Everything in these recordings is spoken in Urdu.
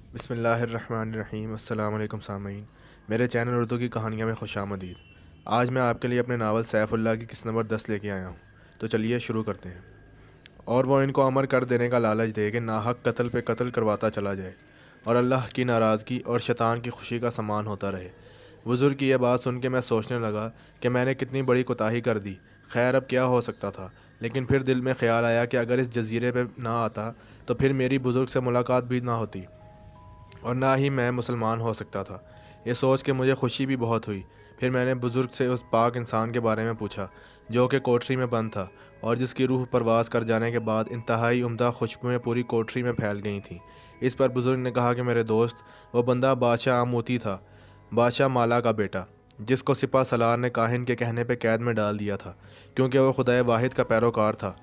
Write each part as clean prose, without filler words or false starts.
بسم اللہ الرحمن الرحیم۔ السلام علیکم سامعین، میرے چینل اردو کی کہانیاں میں خوش آمدید۔ آج میں آپ کے لیے اپنے ناول سیف اللہ کی قسط نمبر 10 لے کے آیا ہوں، تو چلیے شروع کرتے ہیں۔ اور وہ ان کو امر کر دینے کا لالچ دے کہ ناحق قتل پہ قتل کرواتا چلا جائے اور اللہ کی ناراضگی اور شیطان کی خوشی کا سامان ہوتا رہے۔ بزرگ کی یہ بات سن کے میں سوچنے لگا کہ میں نے کتنی بڑی کوتاہی کر دی۔ خیر اب کیا ہو سکتا تھا، لیکن پھر دل میں خیال آیا کہ اگر اس جزیرے پہ نہ آتا تو پھر میری بزرگ سے ملاقات بھی نہ ہوتی اور نہ ہی میں مسلمان ہو سکتا تھا۔ یہ سوچ کے مجھے خوشی بھی بہت ہوئی۔ پھر میں نے بزرگ سے اس پاک انسان کے بارے میں پوچھا جو کہ کوٹری میں بند تھا اور جس کی روح پرواز کر جانے کے بعد انتہائی عمدہ خوشبوئیں پوری کوٹری میں پھیل گئی تھیں۔ اس پر بزرگ نے کہا کہ میرے دوست، وہ بندہ بادشاہ آموتی تھا، بادشاہ مالا کا بیٹا، جس کو سپہ سالار نے کاہن کے کہنے پہ قید میں ڈال دیا تھا کیونکہ وہ خدائے واحد کا پیروکار تھا۔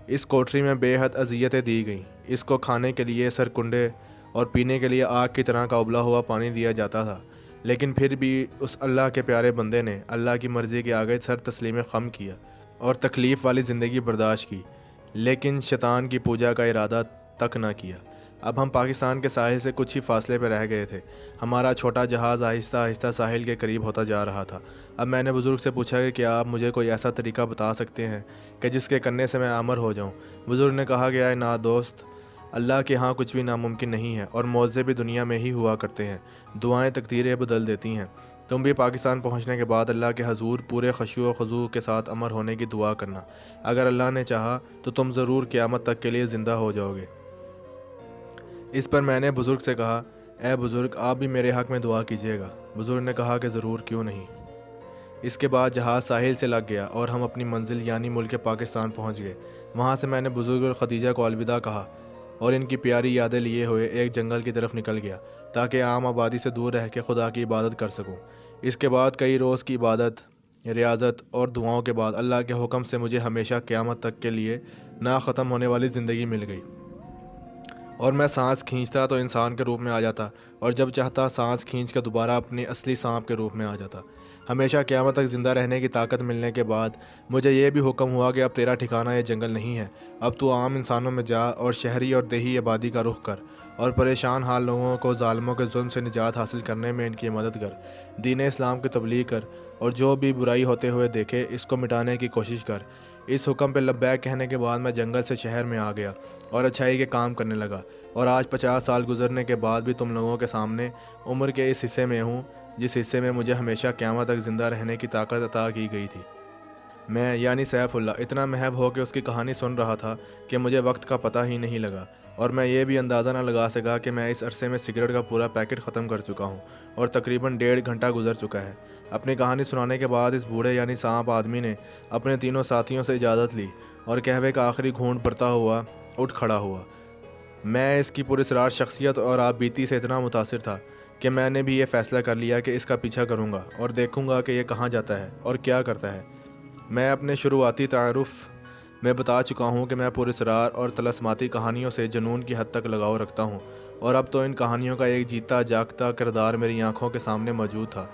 اس کوٹری میں بے حد اذیتیں دی گئیں۔ اس کو کھانے کے لیے سرکنڈے اور پینے کے لیے آگ کی طرح کا ابلا ہوا پانی دیا جاتا تھا، لیکن پھر بھی اس اللہ کے پیارے بندے نے اللہ کی مرضی کے آگے سر تسلیم خم کیا اور تکلیف والی زندگی برداشت کی، لیکن شیطان کی پوجا کا ارادہ تک نہ کیا۔ اب ہم پاکستان کے ساحل سے کچھ ہی فاصلے پہ رہ گئے تھے۔ ہمارا چھوٹا جہاز آہستہ آہستہ ساحل کے قریب ہوتا جا رہا تھا۔ اب میں نے بزرگ سے پوچھا کہ کیا آپ مجھے کوئی ایسا طریقہ بتا سکتے ہیں کہ جس کے کرنے سے میں امر ہو جاؤں؟ بزرگ نے کہا کہ اے نا دوست، اللہ کے ہاں کچھ بھی ناممکن نہیں ہے اور معجزے بھی دنیا میں ہی ہوا کرتے ہیں۔ دعائیں تقدیریں بدل دیتی ہیں۔ تم بھی پاکستان پہنچنے کے بعد اللہ کے حضور پورے خشوع و خضوع کے ساتھ امر ہونے کی دعا کرنا۔ اگر اللہ نے چاہا تو تم ضرور قیامت تک کے لیے زندہ ہو جاؤ گے۔ اس پر میں نے بزرگ سے کہا، اے بزرگ، آپ بھی میرے حق میں دعا کیجیے گا۔ بزرگ نے کہا کہ ضرور، کیوں نہیں۔ اس کے بعد جہاز ساحل سے لگ گیا اور ہم اپنی منزل یعنی ملک پاکستان پہنچ گئے۔ وہاں سے میں نے بزرگ اور خدیجہ کو الوداع کہا اور ان کی پیاری یادیں لیے ہوئے ایک جنگل کی طرف نکل گیا تاکہ عام آبادی سے دور رہ کے خدا کی عبادت کر سکوں۔ اس کے بعد کئی روز کی عبادت، ریاضت اور دعاؤں کے بعد اللہ کے حکم سے مجھے ہمیشہ قیامت تک کے لیے نہ ختم ہونے والی زندگی مل گئی، اور میں سانس کھینچتا تو انسان کے روپ میں آ جاتا اور جب چاہتا سانس کھینچ کے دوبارہ اپنی اصلی سانپ کے روپ میں آ جاتا۔ ہمیشہ قیامت تک زندہ رہنے کی طاقت ملنے کے بعد مجھے یہ بھی حکم ہوا کہ اب تیرا ٹھکانہ یہ جنگل نہیں ہے، اب تو عام انسانوں میں جا اور شہری اور دیہی آبادی کا رخ کر اور پریشان حال لوگوں کو ظالموں کے ظلم سے نجات حاصل کرنے میں ان کی مدد کر، دین اسلام کی تبلیغ کر اور جو بھی برائی ہوتے ہوئے دیکھے اس کو مٹانے کی کوشش کر۔ اس حکم پہ لبیک کہنے کے بعد میں جنگل سے شہر میں آ گیا اور اچھائی کے کام کرنے لگا، اور آج 50 سال گزرنے کے بعد بھی تم لوگوں کے سامنے عمر کے اس حصے میں ہوں جس حصے میں مجھے ہمیشہ قیامت تک زندہ رہنے کی طاقت عطا کی گئی تھی۔ میں یعنی سیف اللہ اتنا محو ہو کے اس کی کہانی سن رہا تھا کہ مجھے وقت کا پتہ ہی نہیں لگا، اور میں یہ بھی اندازہ نہ لگا سکا کہ میں اس عرصے میں سگریٹ کا پورا پیکٹ ختم کر چکا ہوں اور تقریباً 1.5 گھنٹہ گزر چکا ہے۔ اپنی کہانی سنانے کے بعد اس بوڑھے یعنی سانپ آدمی نے اپنے تینوں ساتھیوں سے اجازت لی اور قہوے کا آخری گھونٹ بھرتا ہوا اٹھ کھڑا ہوا۔ میں اس کی پراسرار شخصیت اور آپ بیتی سے اتنا متاثر تھا کہ میں نے بھی یہ فیصلہ کر لیا کہ اس کا پیچھا کروں گا اور دیکھوں گا کہ یہ کہاں جاتا ہے اور کیا کرتا ہے۔ میں اپنے شروعاتی تعارف میں بتا چکا ہوں کہ میں پراسرار اور طلسماتی کہانیوں سے جنون کی حد تک لگاؤ رکھتا ہوں، اور اب تو ان کہانیوں کا ایک جیتا جاگتا کردار میری آنکھوں کے سامنے موجود تھا۔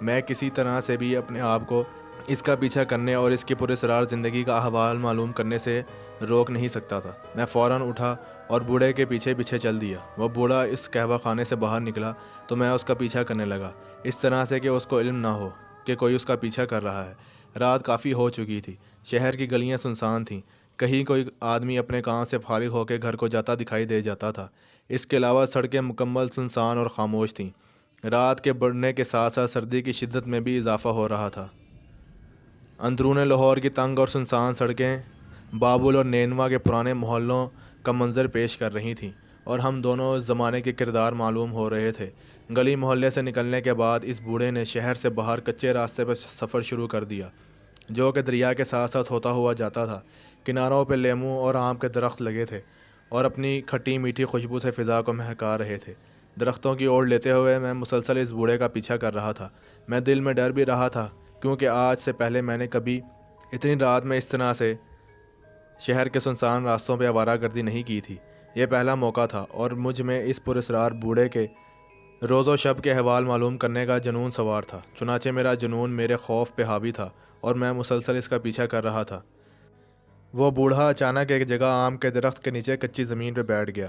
میں کسی طرح سے بھی اپنے آپ کو اس کا پیچھا کرنے اور اس کی پراسرار زندگی کا احوال معلوم کرنے سے روک نہیں سکتا تھا۔ میں فوراً اٹھا اور بوڑھے کے پیچھے پیچھے چل دیا۔ وہ بوڑھا اس قہوہ خانے سے باہر نکلا تو میں اس کا پیچھا کرنے لگا، اس طرح سے کہ اس کو علم نہ ہو کہ کوئی اس کا پیچھا کر رہا ہے۔ رات کافی ہو چکی تھی، شہر کی گلیاں سنسان تھیں، کہیں کوئی آدمی اپنے کام سے فارغ ہو کے گھر کو جاتا دکھائی دے جاتا تھا۔ اس کے علاوہ سڑکیں مکمل سنسان اور خاموش تھیں۔ رات کے بڑھنے کے ساتھ ساتھ سردی کی شدت میں بھی اضافہ ہو رہا تھا۔ اندرون لاہور کی تنگ اور سنسان سڑکیں بابل اور نینوا کے پرانے محلوں کا منظر پیش کر رہی تھیں، اور ہم دونوں اس زمانے کے کردار معلوم ہو رہے تھے۔ گلی محلے سے نکلنے کے بعد اس بوڑھے نے شہر سے باہر کچے راستے پر سفر شروع کر دیا جو کہ دریا کے ساتھ ساتھ ہوتا ہوا جاتا تھا۔ کناروں پہ لیموں اور آم کے درخت لگے تھے اور اپنی کھٹی میٹھی خوشبو سے فضا کو مہکا رہے تھے۔ درختوں کی اوڑ لیتے ہوئے میں مسلسل اس بوڑھے کا پیچھا کر رہا تھا۔ میں دل میں ڈر بھی رہا تھا کیونکہ آج سے پہلے میں نے کبھی اتنی رات میں اس طرح سے شہر کے سنسان راستوں پہ آوارہ گردی نہیں کی تھی۔ یہ پہلا موقع تھا اور مجھ میں اس پراسرار بوڑھے کے روز و شب کے احوال معلوم کرنے کا جنون سوار تھا۔ چنانچہ میرا جنون میرے خوف پہ حاوی تھا اور میں مسلسل اس کا پیچھا کر رہا تھا۔ وہ بوڑھا اچانک ایک جگہ آم کے درخت کے نیچے کچی زمین پہ بیٹھ گیا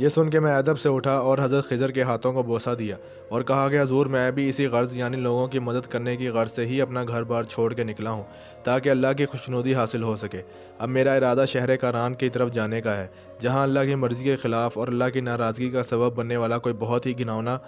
یہ سن کے میں ادب سے اٹھا اور حضرت خضر کے ہاتھوں کو بوسہ دیا اور کہا کہ حضور میں بھی اسی غرض یعنی لوگوں کی مدد کرنے کی غرض سے ہی اپنا گھر بار چھوڑ کے نکلا ہوں تاکہ اللہ کی خوشنودی حاصل ہو سکے۔ اب میرا ارادہ شہر کاران کی طرف جانے کا ہے، جہاں اللہ کی مرضی کے خلاف اور اللہ کی ناراضگی کا سبب بننے والا کوئی بہت ہی گھناؤنا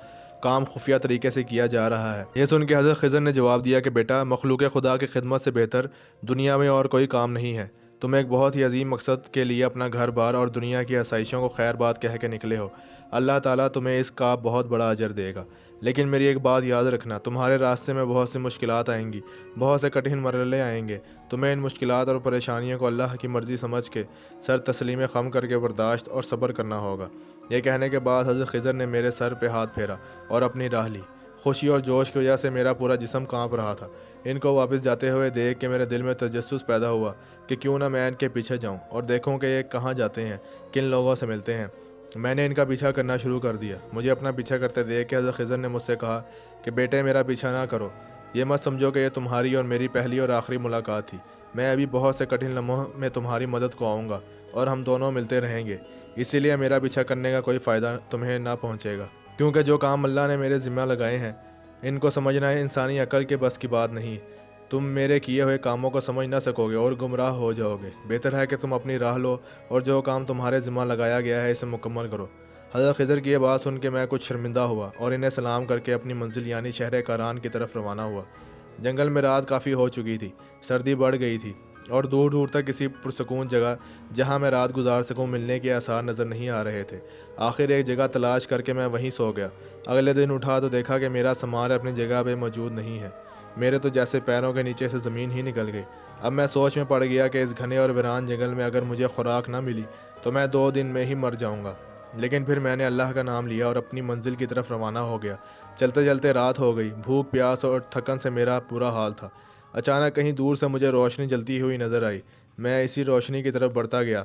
کام خفیہ طریقے سے کیا جا رہا ہے۔ یہ سن کے حضرت خضر نے جواب دیا کہ بیٹا، مخلوق خدا کی خدمت سے بہتر دنیا میں اور کوئی کام نہیں ہے۔ تم ایک بہت ہی عظیم مقصد کے لیے اپنا گھر بار اور دنیا کی آسائشوں کو خیر بات کہہ کے نکلے ہو۔ اللہ تعالیٰ تمہیں اس کا بہت بڑا اجر دے گا، لیکن میری ایک بات یاد رکھنا، تمہارے راستے میں بہت سی مشکلات آئیں گی، بہت سے کٹھن مرحلے آئیں گے۔ تمہیں ان مشکلات اور پریشانیوں کو اللہ کی مرضی سمجھ کے سر تسلیم خم کر کے برداشت اور صبر کرنا ہوگا۔ یہ کہنے کے بعد حضرت خضر نے میرے سر پہ ہاتھ پھیرا اور اپنی راہ لی۔ خوشی اور جوش کی وجہ سے میرا پورا جسم کانپ رہا تھا۔ ان کو واپس جاتے ہوئے دیکھ کے میرے دل میں تجسس پیدا ہوا کہ کیوں نہ میں ان کے پیچھے جاؤں اور دیکھوں کہ یہ کہاں جاتے ہیں، کن لوگوں سے ملتے ہیں۔ میں نے ان کا پیچھا کرنا شروع کر دیا۔ مجھے اپنا پیچھا کرتے دیکھ کے حضرت خضر نے مجھ سے کہا کہ بیٹے، میرا پیچھا نہ کرو، یہ مت سمجھو کہ یہ تمہاری اور میری پہلی اور آخری ملاقات تھی۔ میں ابھی بہت سے کٹھن لمحوں میں تمہاری مدد کو آؤں گا اور ہم دونوں ملتے رہیں گے، اسی لیے میرا پیچھا کرنے کا کوئی فائدہ تمہیں نہ پہنچے گا، کیونکہ جو کام اللہ نے میرے ذمہ لگائے ہیں ان کو سمجھنا ہے انسانی عقل کے بس کی بات نہیں۔ تم میرے کیے ہوئے کاموں کو سمجھ نہ سکو گے اور گمراہ ہو جاؤ گے۔ بہتر ہے کہ تم اپنی راہ لو اور جو کام تمہارے ذمہ لگایا گیا ہے اسے مکمل کرو۔ حضرت خضر کی یہ بات سن کے میں کچھ شرمندہ ہوا اور انہیں سلام کر کے اپنی منزل یعنی شہر کاران کی طرف روانہ ہوا۔ جنگل میں رات کافی ہو چکی تھی، سردی بڑھ گئی تھی اور دور دور تک کسی پرسکون جگہ جہاں میں رات گزار سکوں ملنے کے آثار نظر نہیں آ رہے تھے۔ آخر ایک جگہ تلاش کر کے میں وہیں سو گیا۔ اگلے دن اٹھا تو دیکھا کہ میرا سامان اپنی جگہ پہ موجود نہیں ہے۔ میرے تو جیسے پیروں کے نیچے سے زمین ہی نکل گئی۔ اب میں سوچ میں پڑ گیا کہ اس گھنے اور ویران جنگل میں اگر مجھے خوراک نہ ملی تو میں 2 دن میں ہی مر جاؤں گا۔ لیکن پھر میں نے اللہ کا نام لیا اور اپنی منزل کی طرف روانہ ہو گیا۔ چلتے چلتے رات ہو گئی، بھوک پیاس اور تھکن سے میرا پورا حال تھا۔ اچانک کہیں دور سے مجھے روشنی جلتی ہوئی نظر آئی۔ میں اسی روشنی کی طرف بڑھتا گیا۔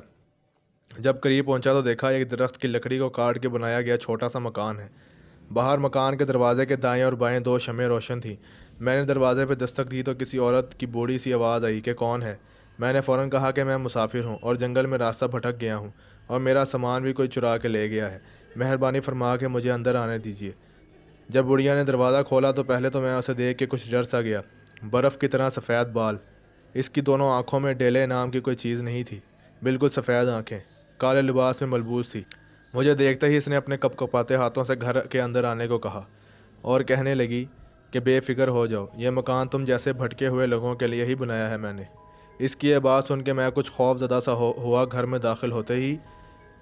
جب قریب پہنچا تو دیکھا ایک درخت کی لکڑی کو کاٹ کے بنایا گیا چھوٹا سا مکان ہے۔ باہر مکان کے دروازے کے دائیں اور بائیں 2 شمعیں روشن تھیں۔ میں نے دروازے پہ دستک دی تو کسی عورت کی بوڑھی سی آواز آئی کہ کون ہے؟ میں نے فوراً کہا کہ میں مسافر ہوں اور جنگل میں راستہ بھٹک گیا ہوں اور میرا سامان بھی کوئی چرا کے لے گیا ہے، مہربانی فرما کے مجھے اندر آنے دیجیے۔ جب بڑھیا نے دروازہ کھولا تو پہلے تو میں اسے دیکھ کے کچھ ڈر سا گیا۔ برف کی طرح سفید بال، اس کی دونوں آنکھوں میں ڈیلے نام کی کوئی چیز نہیں تھی، بالکل سفید آنکھیں، کالے لباس میں ملبوس تھی۔ مجھے دیکھتے ہی اس نے اپنے کپ کپاتے ہاتھوں سے گھر کے اندر آنے کو کہا اور کہنے لگی کہ بے فکر ہو جاؤ، یہ مکان تم جیسے بھٹکے ہوئے لوگوں کے لیے ہی بنایا ہے میں نے۔ اس کی یہ بات سن کے میں کچھ خوف زدہ سا ہوا گھر میں داخل ہوتے ہی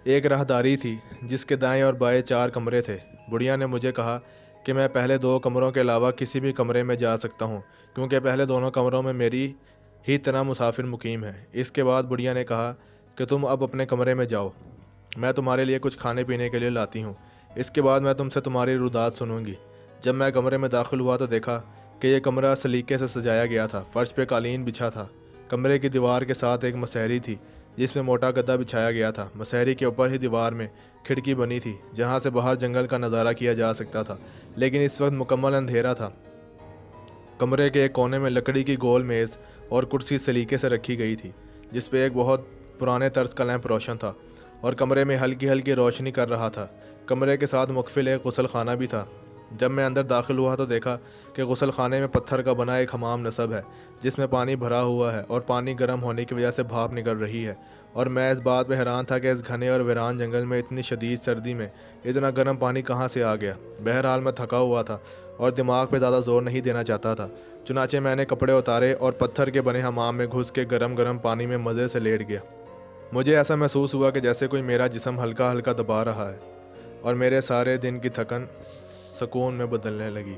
ایک راہداری تھی جس کے دائیں اور بائیں 4 کمرے تھے۔ بڑھیا نے مجھے کہا کہ میں پہلے 2 کمروں کے علاوہ کسی بھی کمرے میں جا سکتا ہوں، کیونکہ پہلے دونوں کمروں میں میری ہی طرح مسافر مقیم ہے۔ اس کے بعد بڑھیا نے کہا کہ تم اب اپنے کمرے میں جاؤ، میں تمہارے لیے کچھ کھانے پینے کے لیے لاتی ہوں، اس کے بعد میں تم سے تمہاری رودات سنوں گی۔ جب میں کمرے میں داخل ہوا تو دیکھا کہ یہ کمرہ سلیقے سے سجایا گیا تھا، فرش پہ قالین بچھا تھا۔ کمرے کی دیوار کے ساتھ ایک مسہری تھی جس میں موٹا گدا بچھایا گیا تھا۔ مسہری کے اوپر ہی دیوار میں کھڑکی بنی تھی جہاں سے باہر جنگل کا نظارہ کیا جا سکتا تھا، لیکن اس وقت مکمل اندھیرا تھا۔ کمرے کے ایک کونے میں لکڑی کی گول میز اور کرسی سلیقے سے رکھی گئی تھی جس پہ ایک بہت پرانے طرز کا لیمپ روشن تھا اور کمرے میں ہلکی ہلکی روشنی کر رہا تھا۔ کمرے کے ساتھ مقفل ایک غسل خانہ بھی تھا۔ جب میں اندر داخل ہوا تو دیکھا کہ غسل خانے میں پتھر کا بنا ایک حمام نصب ہے جس میں پانی بھرا ہوا ہے اور پانی گرم ہونے کی وجہ سے بھاپ نکل رہی ہے، اور میں اس بات پہ حیران تھا کہ اس گھنے اور ویران جنگل میں اتنی شدید سردی میں اتنا گرم پانی کہاں سے آ گیا۔ بہرحال میں تھکا ہوا تھا اور دماغ پہ زیادہ زور نہیں دینا چاہتا تھا، چنانچہ میں نے کپڑے اتارے اور پتھر کے بنے حمام میں گھس کے گرم گرم پانی میں مزے سے لیٹ گیا۔ مجھے ایسا محسوس ہوا کہ جیسے کوئی میرا جسم ہلکا ہلکا دبا رہا ہے اور میرے سارے دن کی تھکن سکون میں بدلنے لگی۔